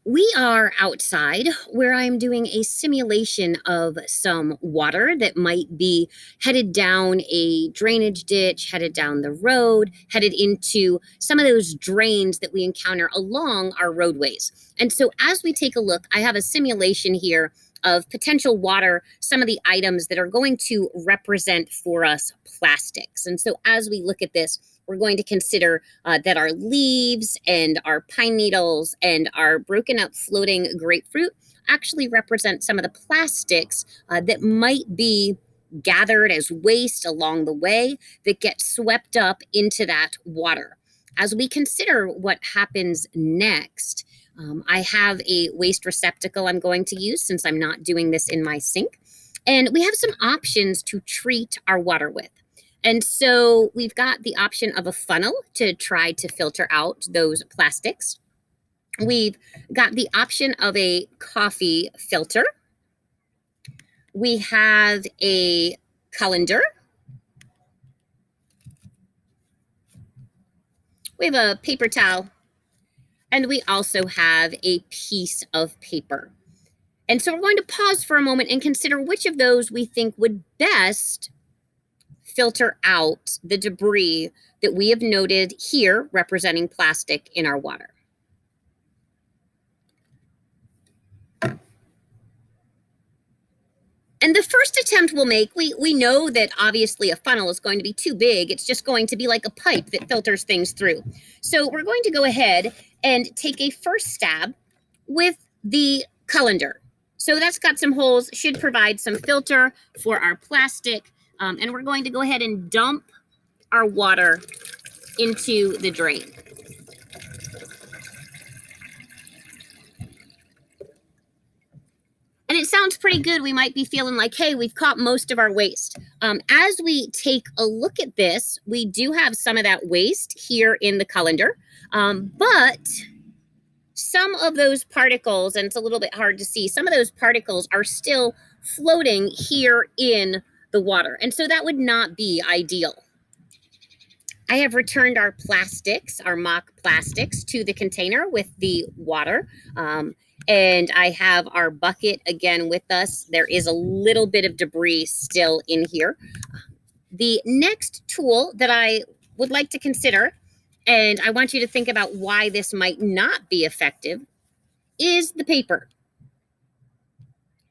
We are outside where I'm doing a simulation of some water that might be headed down a drainage ditch, headed down the road, headed into some of those drains that we encounter along our roadways. And so, as we take a look, I have a simulation here of potential water, some of the items that are going to represent for us plastics. And so, as we look at this, we're going to consider that our leaves and our pine needles and our broken up floating grapefruit actually represent some of the plastics that might be gathered as waste along the way that get swept up into that water. As we consider what happens next, I have a waste receptacle I'm going to use since I'm not doing this in my sink. And we have some options to treat our water with. And so we've got the option of a funnel to try to filter out those plastics. We've got the option of a coffee filter. We have a colander. We have a paper towel. And we also have a piece of paper. And so we're going to pause for a moment and consider which of those we think would best filter out the debris that we have noted here representing plastic in our water. And the first attempt we'll make, we know that obviously a funnel is going to be too big. It's just going to be like a pipe that filters things through. So we're going to go ahead and take a first stab with the colander. So that's got some holes, should provide some filter for our plastic. And we're going to go ahead and dump our water into the drain. And it sounds pretty good. We might be feeling like, hey, we've caught most of our waste. As we take a look at this, we do have some of that waste here in the colander. But some of those particles, and it's a little bit hard to see, some of those particles are still floating here in the water. And so that would not be ideal. I have returned our plastics, our mock plastics, to the container with the water. And I have our bucket again with us. There is a little bit of debris still in here. The next tool that I would like to consider, and I want you to think about why this might not be effective, is the paper.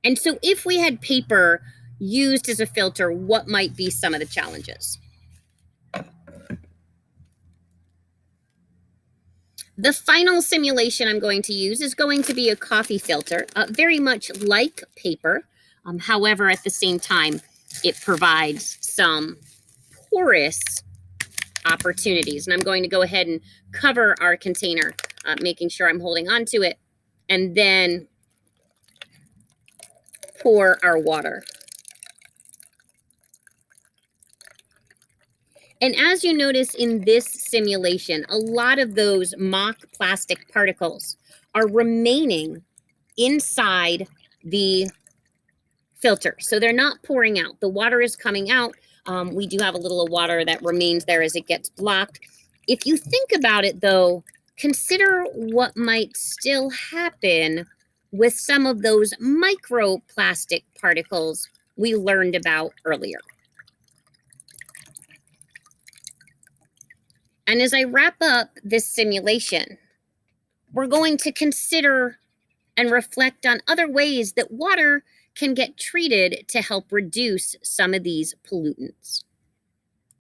And so if we had paper used as a filter, what might be some of the challenges? The final simulation I'm going to use is going to be a coffee filter, very much like paper. However, at the same time, it provides some porous opportunities. And I'm going to go ahead and cover our container, making sure I'm holding onto it, and then pour our water. And as you notice in this simulation, a lot of those mock plastic particles are remaining inside the filter. So they're not pouring out. The water is coming out. We do have a little water that remains there as it gets blocked. If you think about it, though, consider what might still happen with some of those microplastic particles we learned about earlier. And as I wrap up this simulation, we're going to consider and reflect on other ways that water can get treated to help reduce some of these pollutants.